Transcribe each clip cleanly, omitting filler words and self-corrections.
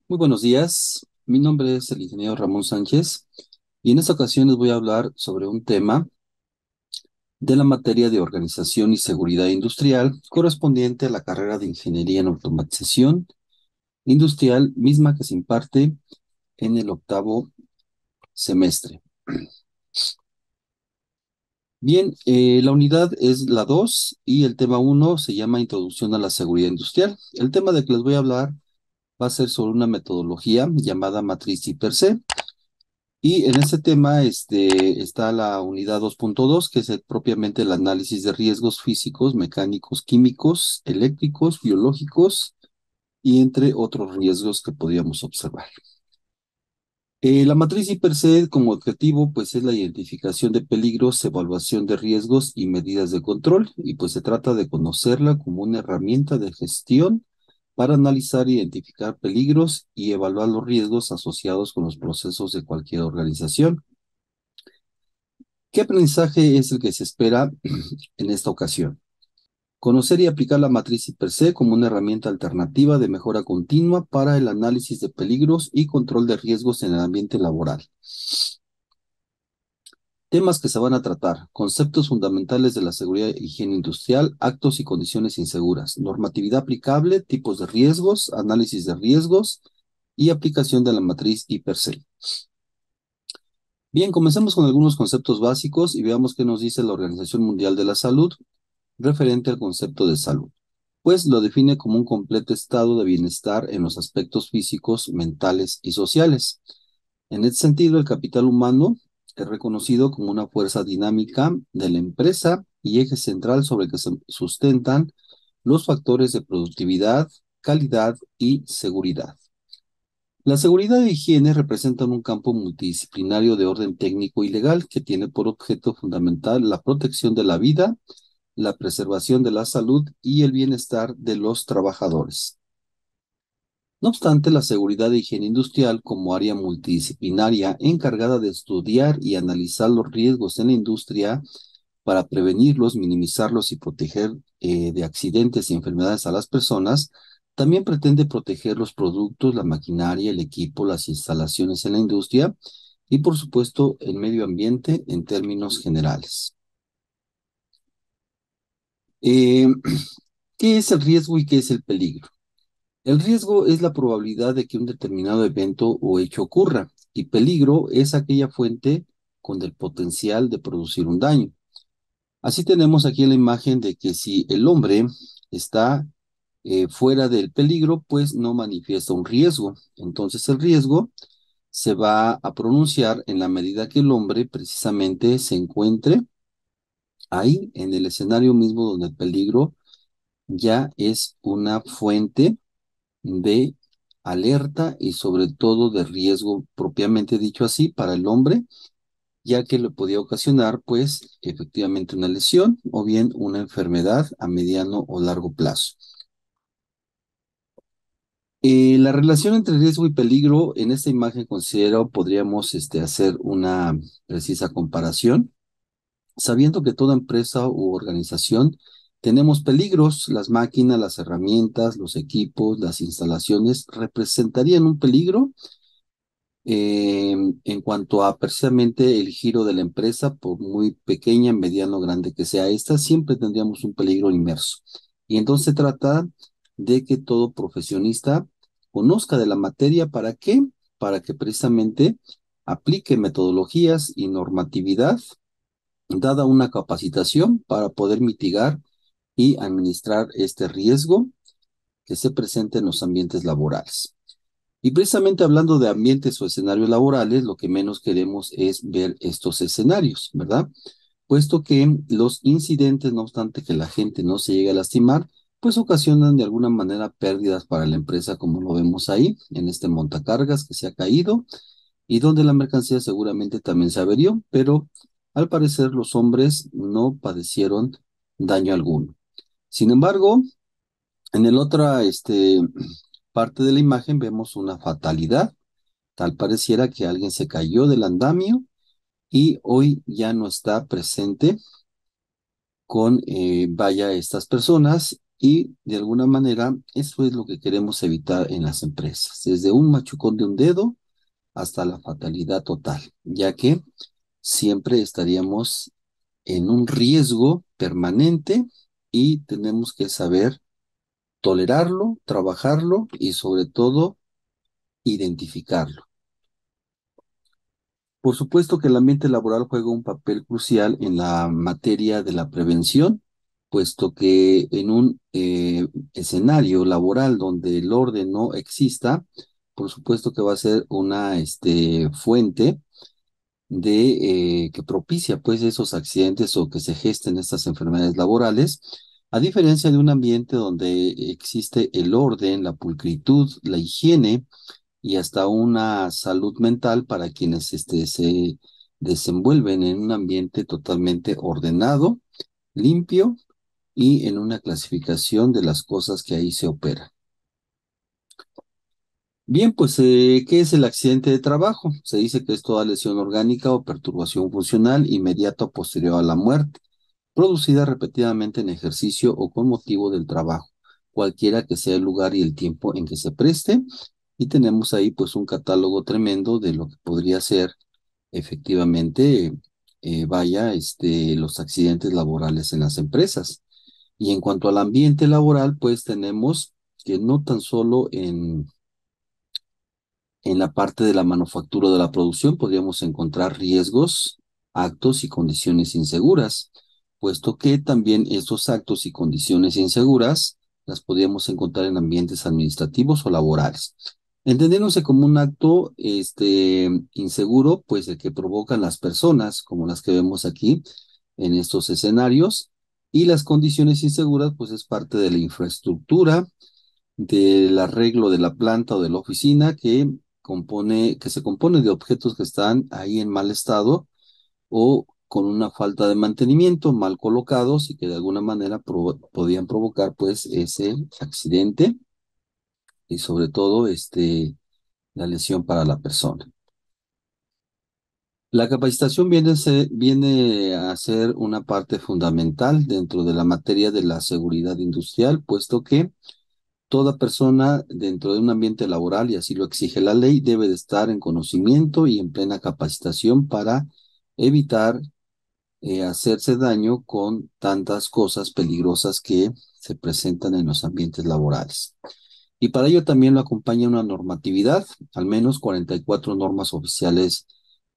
Muy buenos días, mi nombre es el ingeniero Ramón Sánchez y en esta ocasión les voy a hablar sobre un tema de la materia de organización y seguridad industrial correspondiente a la carrera de Ingeniería en Automatización Industrial, misma que se imparte en el octavo semestre. Bien, la unidad es la 2 y el tema uno se llama Introducción a la Seguridad Industrial. El tema de que les voy a hablar va a ser sobre una metodología llamada matriz per se. Y en este tema está la unidad 2.2, que es propiamente el análisis de riesgos físicos, mecánicos, químicos, eléctricos, biológicos y entre otros riesgos que podríamos observar. La matriz per se como objetivo pues es la identificación de peligros, evaluación de riesgos y medidas de control y pues se trata de conocerla como una herramienta de gestión para analizar e identificar peligros y evaluar los riesgos asociados con los procesos de cualquier organización. ¿Qué aprendizaje es el que se espera en esta ocasión? Conocer y aplicar la matriz per se como una herramienta alternativa de mejora continua para el análisis de peligros y control de riesgos en el ambiente laboral. Temas que se van a tratar: conceptos fundamentales de la seguridad e higiene industrial, actos y condiciones inseguras, normatividad aplicable, tipos de riesgos, análisis de riesgos y aplicación de la matriz per se. Bien, comencemos con algunos conceptos básicos y veamos qué nos dice la Organización Mundial de la Salud referente al concepto de salud, pues lo define como un completo estado de bienestar en los aspectos físicos, mentales y sociales. En este sentido, el capital humano es reconocido como una fuerza dinámica de la empresa y eje central sobre el que se sustentan los factores de productividad, calidad y seguridad. La seguridad e higiene representan un campo multidisciplinario de orden técnico y legal que tiene por objeto fundamental la protección de la vida, la preservación de la salud y el bienestar de los trabajadores. No obstante, la seguridad e higiene industrial como área multidisciplinaria encargada de estudiar y analizar los riesgos en la industria para prevenirlos, minimizarlos y proteger de accidentes y enfermedades a las personas, también pretende proteger los productos, la maquinaria, el equipo, las instalaciones en la industria y, por supuesto, el medio ambiente en términos generales. Eh, ¿Qué es el riesgo y qué es el peligro? El riesgo es la probabilidad de que un determinado evento o hecho ocurra, y peligro es aquella fuente con el potencial de producir un daño. Así tenemos aquí la imagen de que si el hombre está fuera del peligro, pues no manifiesta un riesgo. Entonces el riesgo se va a pronunciar en la medida que el hombre precisamente se encuentre ahí, en el escenario mismo donde el peligro ya es una fuente de alerta y sobre todo de riesgo propiamente dicho así para el hombre, ya que le podía ocasionar pues efectivamente una lesión o bien una enfermedad a mediano o largo plazo. La relación entre riesgo y peligro en esta imagen considero podríamos hacer una precisa comparación, sabiendo que toda empresa u organización tenemos peligros. Las máquinas, las herramientas, los equipos, las instalaciones representarían un peligro en cuanto a precisamente el giro de la empresa, por muy pequeña, mediano, grande que sea esta, siempre tendríamos un peligro inmerso. Y entonces se trata de que todo profesionista conozca de la materia. ¿Para qué? Para que precisamente aplique metodologías y normatividad, dada una capacitación para poder mitigar y administrar este riesgo que se presenta en los ambientes laborales. Y precisamente hablando de ambientes o escenarios laborales, lo que menos queremos es ver estos escenarios, ¿verdad? Puesto que los incidentes, no obstante que la gente no se llegue a lastimar, pues ocasionan de alguna manera pérdidas para la empresa, como lo vemos ahí, en este montacargas que se ha caído y donde la mercancía seguramente también se averió, pero al parecer los hombres no padecieron daño alguno. Sin embargo, en el otra parte de la imagen vemos una fatalidad. Tal pareciera que alguien se cayó del andamio y hoy ya no está presente con, vaya, estas personas y de alguna manera eso es lo que queremos evitar en las empresas, desde un machucón de un dedo hasta la fatalidad total, ya que siempre estaríamos en un riesgo permanente y tenemos que saber tolerarlo, trabajarlo y sobre todo identificarlo. Por supuesto que el ambiente laboral juega un papel crucial en la materia de la prevención, puesto que en un escenario laboral donde el orden no exista, por supuesto que va a ser una fuente de que propicia pues esos accidentes o que se gesten estas enfermedades laborales, a diferencia de un ambiente donde existe el orden, la pulcritud, la higiene y hasta una salud mental para quienes se desenvuelven en un ambiente totalmente ordenado, limpio y en una clasificación de las cosas que ahí se operan. Bien, pues, ¿qué es el accidente de trabajo? Se dice que es toda lesión orgánica o perturbación funcional inmediata o posterior a la muerte, producida repetidamente en ejercicio o con motivo del trabajo, cualquiera que sea el lugar y el tiempo en que se preste. Y tenemos ahí pues un catálogo tremendo de lo que podría ser efectivamente, los accidentes laborales en las empresas. Y en cuanto al ambiente laboral, pues tenemos que no tan solo en la parte de la manufactura de la producción podríamos encontrar riesgos, actos y condiciones inseguras, puesto que también estos actos y condiciones inseguras las podríamos encontrar en ambientes administrativos o laborales. Entendiéndose como un acto inseguro, pues el que provocan las personas, como las que vemos aquí en estos escenarios, y las condiciones inseguras, pues es parte de la infraestructura, del arreglo de la planta o de la oficina que se compone de objetos que están ahí en mal estado o con una falta de mantenimiento, mal colocados y que de alguna manera podían provocar pues ese accidente y sobre todo la lesión para la persona. La capacitación viene a ser una parte fundamental dentro de la materia de la seguridad industrial, puesto que toda persona dentro de un ambiente laboral, y así lo exige la ley, debe de estar en conocimiento y en plena capacitación para evitar hacerse daño con tantas cosas peligrosas que se presentan en los ambientes laborales. Y para ello también lo acompaña una normatividad, al menos 44 normas oficiales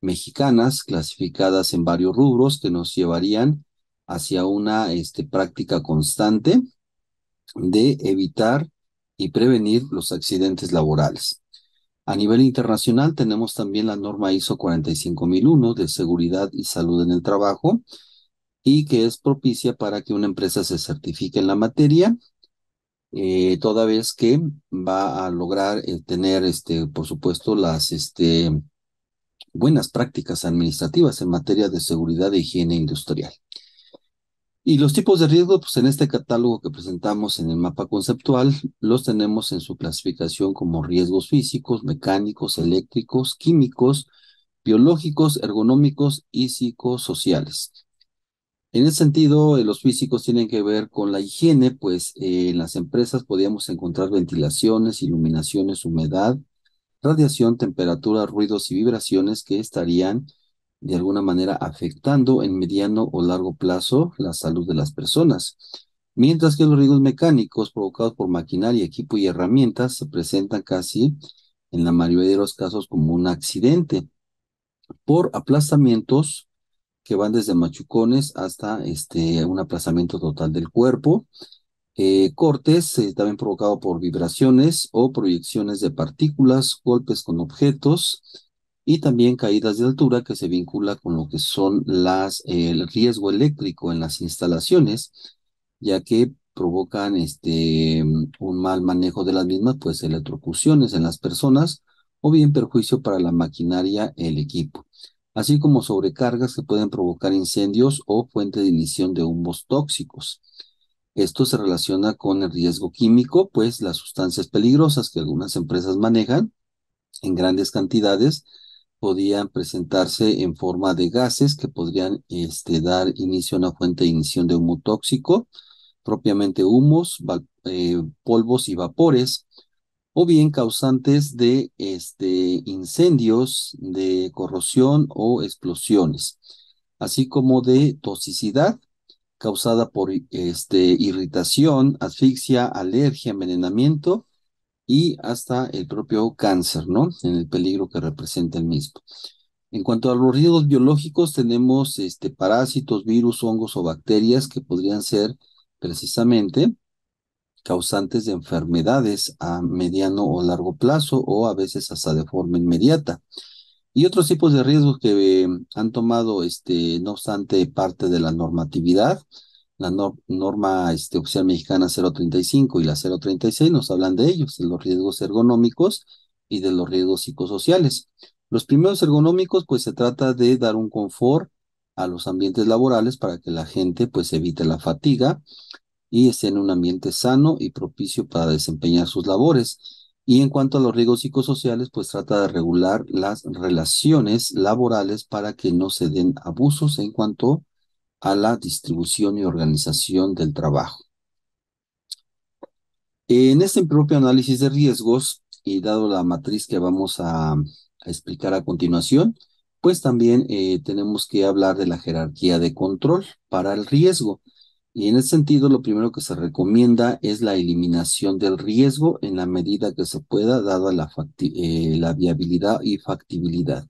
mexicanas clasificadas en varios rubros que nos llevarían hacia una práctica constante de evitar y prevenir los accidentes laborales. A nivel internacional tenemos también la norma ISO 45001 de seguridad y salud en el trabajo y que es propicia para que una empresa se certifique en la materia, toda vez que va a lograr tener, por supuesto, las buenas prácticas administrativas en materia de seguridad e higiene industrial. Y los tipos de riesgo, pues en este catálogo que presentamos en el mapa conceptual, los tenemos en su clasificación como riesgos físicos, mecánicos, eléctricos, químicos, biológicos, ergonómicos y psicosociales. En ese sentido, los físicos tienen que ver con la higiene, pues en las empresas podíamos encontrar ventilaciones, iluminaciones, humedad, radiación, temperatura, ruidos y vibraciones que estarían de alguna manera afectando en mediano o largo plazo la salud de las personas. Mientras que los riesgos mecánicos provocados por maquinaria, equipo y herramientas se presentan casi en la mayoría de los casos como un accidente por aplastamientos que van desde machucones hasta un aplastamiento total del cuerpo, cortes también provocado por vibraciones o proyecciones de partículas, golpes con objetos y también caídas de altura que se vincula con lo que son el riesgo eléctrico en las instalaciones, ya que provocan un mal manejo de las mismas, pues electrocuciones en las personas o bien perjuicio para la maquinaria, el equipo, así como sobrecargas que pueden provocar incendios o fuente de emisión de humos tóxicos. Esto se relaciona con el riesgo químico, pues las sustancias peligrosas que algunas empresas manejan en grandes cantidades podían presentarse en forma de gases que podrían dar inicio a una fuente de ignición de humo tóxico, propiamente humos, polvos y vapores, o bien causantes de incendios, de corrosión o explosiones, así como de toxicidad causada por irritación, asfixia, alergia, envenenamiento y hasta el propio cáncer, ¿no? En el peligro que representa el mismo. En cuanto a los riesgos biológicos, tenemos parásitos, virus, hongos o bacterias que podrían ser precisamente causantes de enfermedades a mediano o largo plazo o a veces hasta de forma inmediata. Y otros tipos de riesgos que han tomado, no obstante, parte de la normatividad. La norma oficial mexicana 035 y la 036 nos hablan de ellos, de los riesgos ergonómicos y de los riesgos psicosociales. Los primeros ergonómicos, pues se trata de dar un confort a los ambientes laborales para que la gente pues evite la fatiga y esté en un ambiente sano y propicio para desempeñar sus labores. Y en cuanto a los riesgos psicosociales, pues trata de regular las relaciones laborales para que no se den abusos en cuanto a la distribución y organización del trabajo. En este propio análisis de riesgos, y dado la matriz que vamos a explicar a continuación, pues también tenemos que hablar de la jerarquía de control para el riesgo. Y en ese sentido, lo primero que se recomienda es la eliminación del riesgo en la medida que se pueda, dada la viabilidad y factibilidad.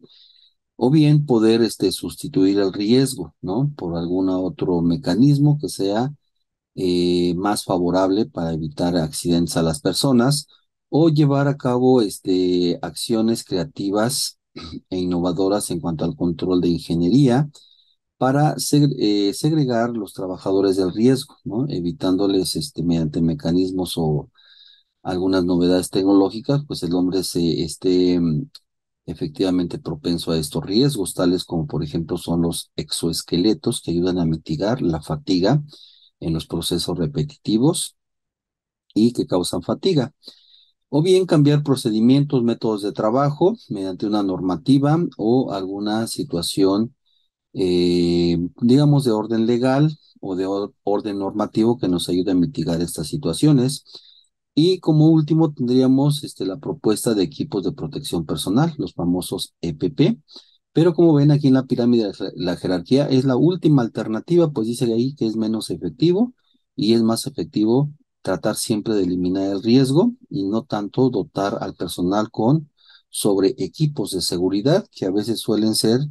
O bien poder sustituir el riesgo, ¿no? Por algún otro mecanismo que sea más favorable para evitar accidentes a las personas o llevar a cabo acciones creativas e innovadoras en cuanto al control de ingeniería para segregar los trabajadores del riesgo, ¿no? Evitándoles mediante mecanismos o algunas novedades tecnológicas, pues el hombre se esté efectivamente propenso a estos riesgos, tales como por ejemplo son los exoesqueletos que ayudan a mitigar la fatiga en los procesos repetitivos y que causan fatiga. O bien cambiar procedimientos, métodos de trabajo mediante una normativa o alguna situación, digamos, de orden legal o de orden normativo que nos ayude a mitigar estas situaciones. Y como último tendríamos la propuesta de equipos de protección personal, los famosos EPP. Pero como ven aquí en la pirámide, la jerarquía es la última alternativa, pues dice ahí que es menos efectivo y es más efectivo tratar siempre de eliminar el riesgo y no tanto dotar al personal con sobre equipos de seguridad que a veces suelen ser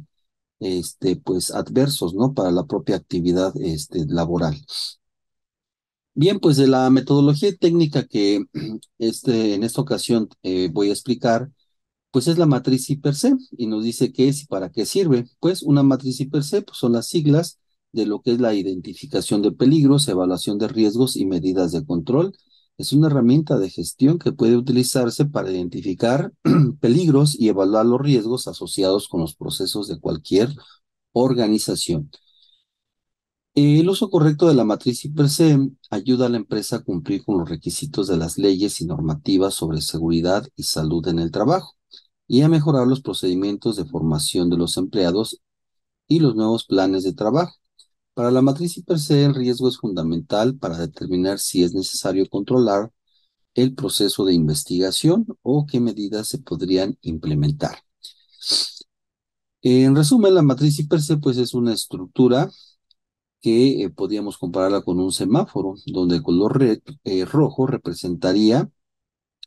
pues adversos, ¿no? Para la propia actividad laboral. Bien, pues de la metodología y técnica que en esta ocasión voy a explicar, pues es la matriz I+C y nos dice qué es y para qué sirve. Pues una matriz I+C pues son las siglas de lo que es la identificación de peligros, evaluación de riesgos y medidas de control. Es una herramienta de gestión que puede utilizarse para identificar peligros y evaluar los riesgos asociados con los procesos de cualquier organización. El uso correcto de la matriz I+C ayuda a la empresa a cumplir con los requisitos de las leyes y normativas sobre seguridad y salud en el trabajo y a mejorar los procedimientos de formación de los empleados y los nuevos planes de trabajo. Para la matriz I+C, el riesgo es fundamental para determinar si es necesario controlar el proceso de investigación o qué medidas se podrían implementar. En resumen, la matriz I+C pues es una estructura que podríamos compararla con un semáforo, donde el color rojo representaría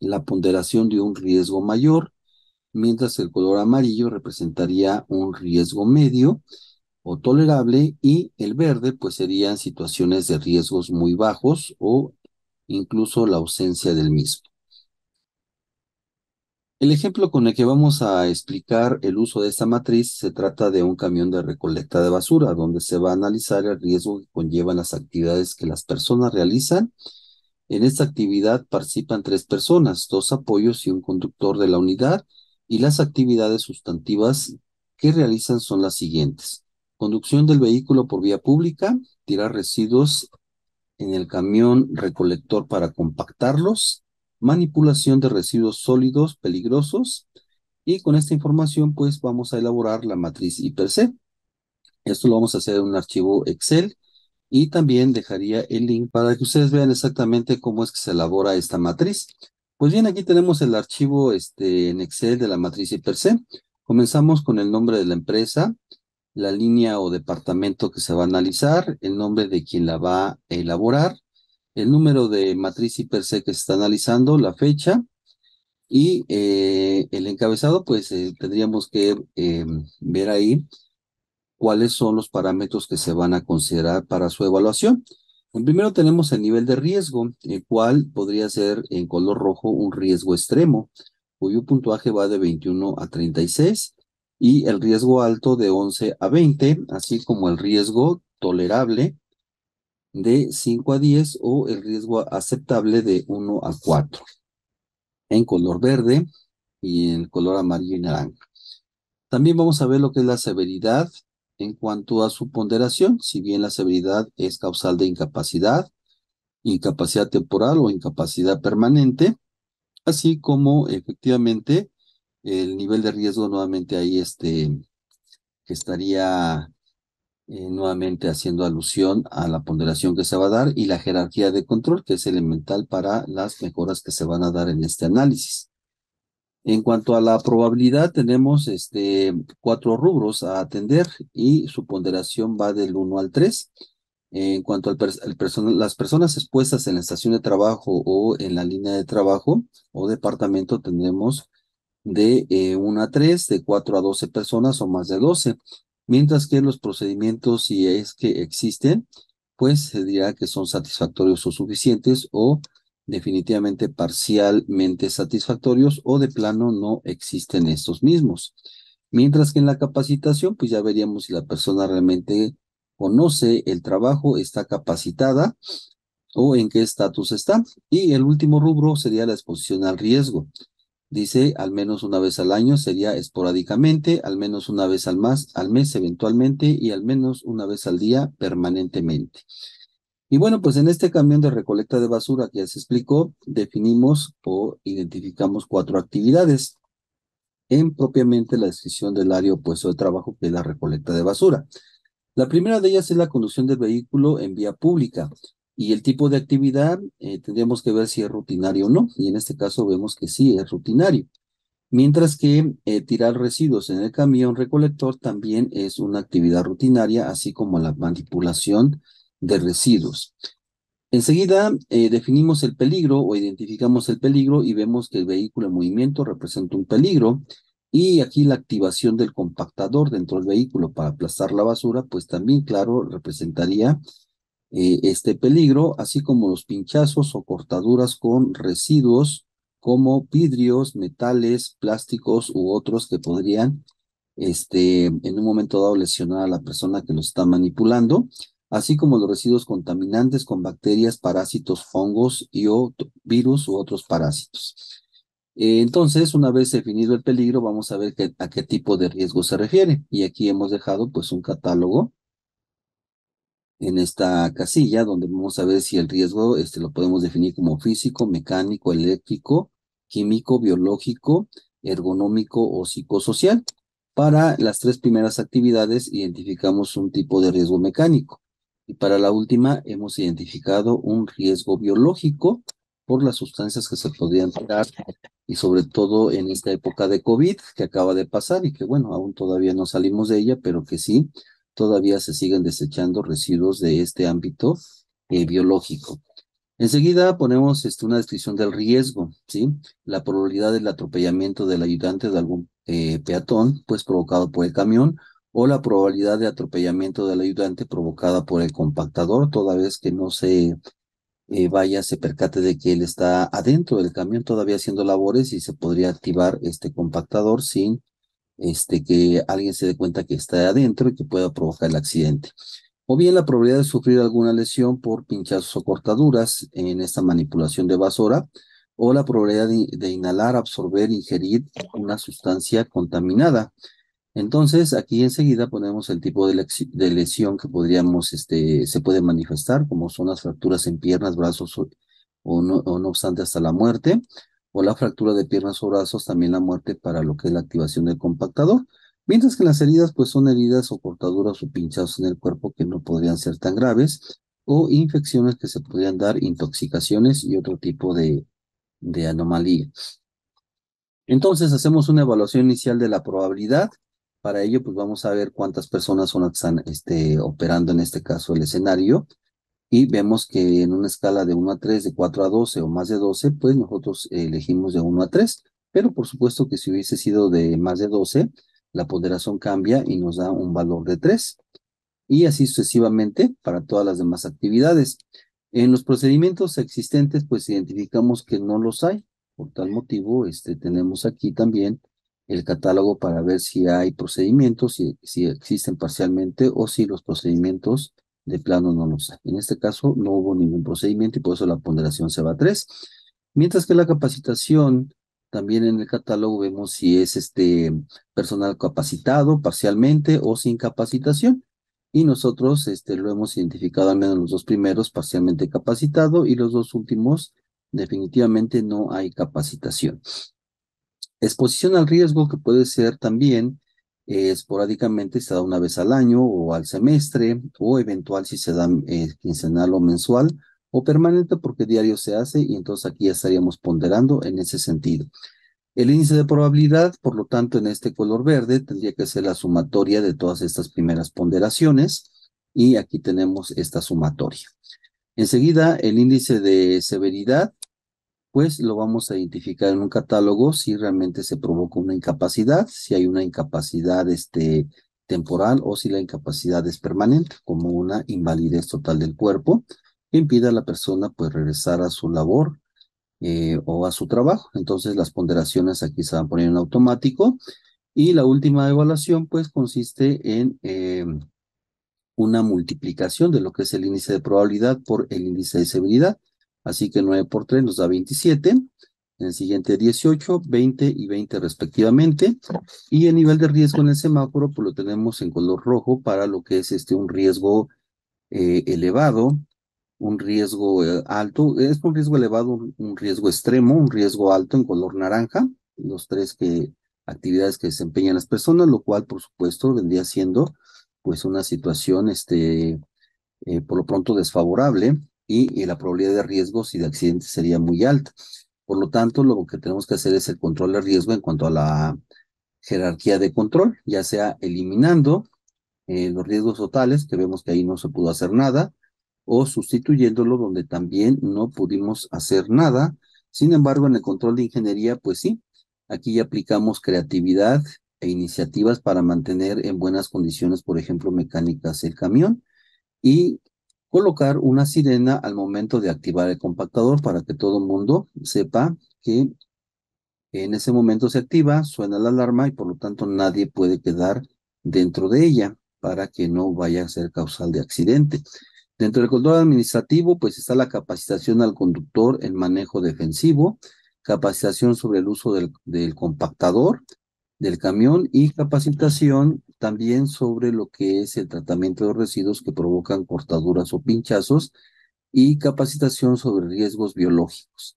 la ponderación de un riesgo mayor, mientras el color amarillo representaría un riesgo medio o tolerable y el verde pues serían situaciones de riesgos muy bajos o incluso la ausencia del mismo. El ejemplo con el que vamos a explicar el uso de esta matriz se trata de un camión de recolecta de basura, donde se va a analizar el riesgo que conllevan las actividades que las personas realizan. En esta actividad participan 3 personas, 2 apoyos y un conductor de la unidad, y las actividades sustantivas que realizan son las siguientes: conducción del vehículo por vía pública, tirar residuos en el camión recolector para compactarlos, manipulación de residuos sólidos peligrosos, y con esta información pues vamos a elaborar la matriz I+C. Esto lo vamos a hacer en un archivo Excel y también dejaría el link para que ustedes vean exactamente cómo es que se elabora esta matriz. Pues bien, aquí tenemos el archivo en Excel de la matriz per se. Comenzamos con el nombre de la empresa, la línea o departamento que se va a analizar, el nombre de quien la va a elaborar, el número de matriz per se que se está analizando, la fecha y el encabezado, pues tendríamos que ver ahí cuáles son los parámetros que se van a considerar para su evaluación. En primero tenemos el nivel de riesgo, el cual podría ser en color rojo un riesgo extremo, cuyo puntuaje va de 21 a 36, y el riesgo alto de 11 a 20, así como el riesgo tolerable de 5 a 10 o el riesgo aceptable de 1 a 4, en color verde y en color amarillo y naranja. También vamos a ver lo que es la severidad en cuanto a su ponderación, si bien la severidad es causal de incapacidad, incapacidad temporal o incapacidad permanente, así como efectivamente el nivel de riesgo nuevamente ahí que estaría nuevamente haciendo alusión a la ponderación que se va a dar y la jerarquía de control que es elemental para las mejoras que se van a dar en este análisis. En cuanto a la probabilidad, tenemos 4 rubros a atender y su ponderación va del 1 al 3. En cuanto las personas expuestas en la estación de trabajo o en la línea de trabajo o departamento, tendremos de 1 a 3, de 4 a 12 personas o más de 12. Mientras que los procedimientos, si es que existen, pues se dirá que son satisfactorios o suficientes o definitivamente parcialmente satisfactorios o de plano no existen estos mismos. Mientras que en la capacitación, pues ya veríamos si la persona realmente conoce el trabajo, está capacitada o en qué estatus está. Y el último rubro sería la exposición al riesgo. Dice al menos una vez al año, sería esporádicamente, al menos una vez al mes eventualmente y al menos una vez al día permanentemente. Y bueno, pues en este camión de recolecta de basura que ya se explicó, definimos o identificamos 4 actividades en propiamente la descripción del área o puesto de trabajo que es la recolecta de basura. La primera de ellas es la conducción del vehículo en vía pública y el tipo de actividad tendríamos que ver si es rutinario o no, y en este caso vemos que sí es rutinario. Mientras que tirar residuos en el camión recolector también es una actividad rutinaria, así como la manipulación de residuos. Enseguida definimos el peligro o identificamos el peligro y vemos que el vehículo en movimiento representa un peligro. Y aquí la activación del compactador dentro del vehículo para aplastar la basura, pues también, claro, representaría este peligro, así como los pinchazos o cortaduras con residuos como vidrios, metales, plásticos u otros que podrían, en un momento dado lesionar a la persona que lo está manipulando, así como los residuos contaminantes con bacterias, parásitos, hongos y virus u otros parásitos. Entonces, una vez definido el peligro, vamos a ver a qué tipo de riesgo se refiere. Y aquí hemos dejado pues un catálogo en esta casilla donde vamos a ver si el riesgo lo podemos definir como físico, mecánico, eléctrico, químico, biológico, ergonómico o psicosocial. Para las 3 primeras actividades identificamos un tipo de riesgo mecánico y para la última hemos identificado un riesgo biológico por las sustancias que se podrían tirar y sobre todo en esta época de COVID que acaba de pasar y que bueno, aún todavía no salimos de ella, pero que sí todavía se siguen desechando residuos de este ámbito biológico. Enseguida ponemos una descripción del riesgo, ¿sí? La probabilidad del atropellamiento del ayudante de algún peatón, pues provocado por el camión, o la probabilidad de atropellamiento del ayudante provocada por el compactador, toda vez que no se se percate de que él está adentro del camión todavía haciendo labores y se podría activar este compactador sin que alguien se dé cuenta que está adentro y que pueda provocar el accidente. O bien la probabilidad de sufrir alguna lesión por pinchazos o cortaduras en esta manipulación de basura, o la probabilidad de inhalar, absorber, ingerir una sustancia contaminada. Entonces, aquí enseguida ponemos el tipo de lesión que podríamos, se puede manifestar, como son las fracturas en piernas, brazos o no obstante hasta la muerte, o la fractura de piernas o brazos, también la muerte para lo que es la activación del compactador, mientras que las heridas, pues son heridas o cortaduras o pinchazos en el cuerpo que no podrían ser tan graves, o infecciones que se podrían dar, intoxicaciones y otro tipo de anomalía. Entonces hacemos una evaluación inicial de la probabilidad. Para ello, pues vamos a ver cuántas personas son las que están operando en este caso el escenario. Y vemos que en una escala de 1 a 3, de 4 a 12 o más de 12, pues nosotros elegimos de 1 a 3. Pero por supuesto que si hubiese sido de más de 12, la ponderación cambia y nos da un valor de 3. Y así sucesivamente para todas las demás actividades. En los procedimientos existentes, pues identificamos que no los hay. Por tal motivo, tenemos aquí también el catálogo para ver si hay procedimientos, si existen parcialmente o si los procedimientos de plano no los hay. En este caso, no hubo ningún procedimiento y por eso la ponderación se va a 3. Mientras que la capacitación, también en el catálogo vemos si es personal capacitado parcialmente o sin capacitación. Y nosotros lo hemos identificado al menos los dos primeros parcialmente capacitado y los dos últimos definitivamente no hay capacitación. Exposición al riesgo que puede ser también esporádicamente, se da una vez al año o al semestre o eventual si se da quincenal o mensual o permanente porque diario se hace y entonces aquí ya estaríamos ponderando en ese sentido. El índice de probabilidad, por lo tanto, en este color verde tendría que ser la sumatoria de todas estas primeras ponderaciones y aquí tenemos esta sumatoria. Enseguida, el índice de severidad, pues lo vamos a identificar en un catálogo si realmente se provoca una incapacidad, si hay una incapacidad temporal o si la incapacidad es permanente, como una invalidez total del cuerpo, que impida a la persona pues regresar a su labor o a su trabajo. Entonces las ponderaciones aquí se van a poner en automático y la última evaluación pues consiste en una multiplicación de lo que es el índice de probabilidad por el índice de severidad. Así que 9 por 3 nos da 27, en el siguiente 18, 20 y 20 respectivamente. Y el nivel de riesgo en el semáforo pues lo tenemos en color rojo para lo que es un riesgo elevado, un riesgo alto, es un riesgo elevado, un riesgo extremo, un riesgo alto en color naranja, los tres actividades que desempeñan las personas, lo cual por supuesto vendría siendo pues una situación por lo pronto desfavorable y la probabilidad de riesgos y de accidentes sería muy alta. Por lo tanto, lo que tenemos que hacer es el control de riesgo en cuanto a la jerarquía de control, ya sea eliminando los riesgos totales, que vemos que ahí no se pudo hacer nada, o sustituyéndolo donde también no pudimos hacer nada. Sin embargo, en el control de ingeniería, pues sí, aquí ya aplicamos creatividad e iniciativas para mantener en buenas condiciones, por ejemplo, mecánicas el camión y colocar una sirena al momento de activar el compactador para que todo el mundo sepa que en ese momento se activa, suena la alarma y por lo tanto nadie puede quedar dentro de ella para que no vaya a ser causal de accidente. Dentro del control administrativo, pues está la capacitación al conductor en manejo defensivo, capacitación sobre el uso del compactador del camión y capacitación también sobre lo que es el tratamiento de residuos que provocan cortaduras o pinchazos y capacitación sobre riesgos biológicos.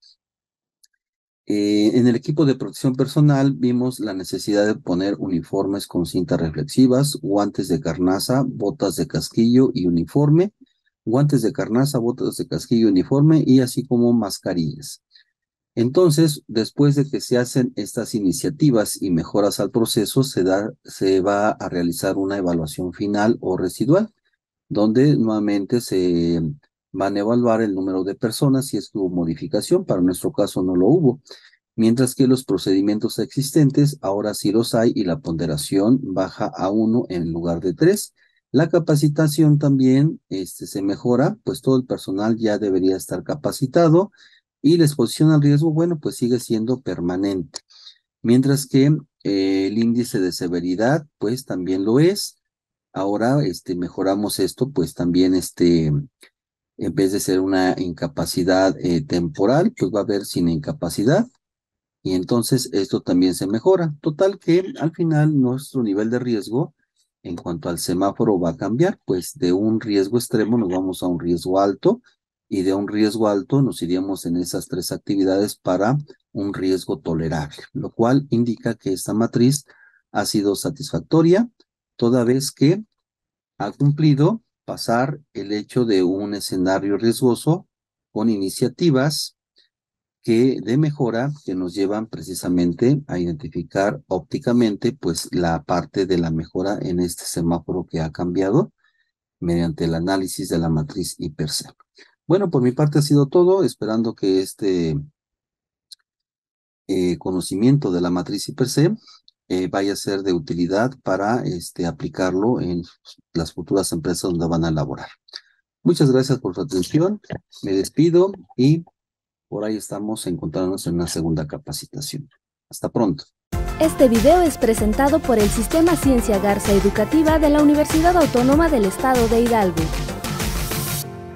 En el equipo de protección personal vimos la necesidad de poner uniformes con cintas reflexivas, guantes de carnaza, botas de casquillo y uniforme, guantes de carnaza, botas de casquillo y uniforme y así como mascarillas. Entonces, después de que se hacen estas iniciativas y mejoras al proceso, se va a realizar una evaluación final o residual, donde nuevamente se van a evaluar el número de personas si es que hubo modificación. Para nuestro caso no lo hubo. Mientras que los procedimientos existentes ahora sí los hay y la ponderación baja a 1 en lugar de 3. La capacitación también se mejora, pues todo el personal ya debería estar capacitado y la exposición al riesgo, bueno, pues sigue siendo permanente. Mientras que el índice de severidad, pues también lo es. Ahora mejoramos esto, pues también en vez de ser una incapacidad temporal, pues va a haber sin incapacidad y entonces esto también se mejora. Total que al final nuestro nivel de riesgo en cuanto al semáforo va a cambiar, pues de un riesgo extremo nos vamos a un riesgo alto y de un riesgo alto nos iríamos en esas tres actividades para un riesgo tolerable, lo cual indica que esta matriz ha sido satisfactoria toda vez que ha cumplido pasar el hecho de un escenario riesgoso con iniciativas de mejora que nos llevan precisamente a identificar ópticamente pues la parte de la mejora en este semáforo que ha cambiado mediante el análisis de la matriz IPERCE. Bueno, por mi parte ha sido todo, esperando que este conocimiento de la matriz IPERCE vaya a ser de utilidad para aplicarlo en las futuras empresas donde van a elaborar. Muchas gracias por su atención, me despido y por ahí estamos encontrándonos en una segunda capacitación. Hasta pronto. Este video es presentado por el Sistema Ciencia Garza Educativa de la Universidad Autónoma del Estado de Hidalgo.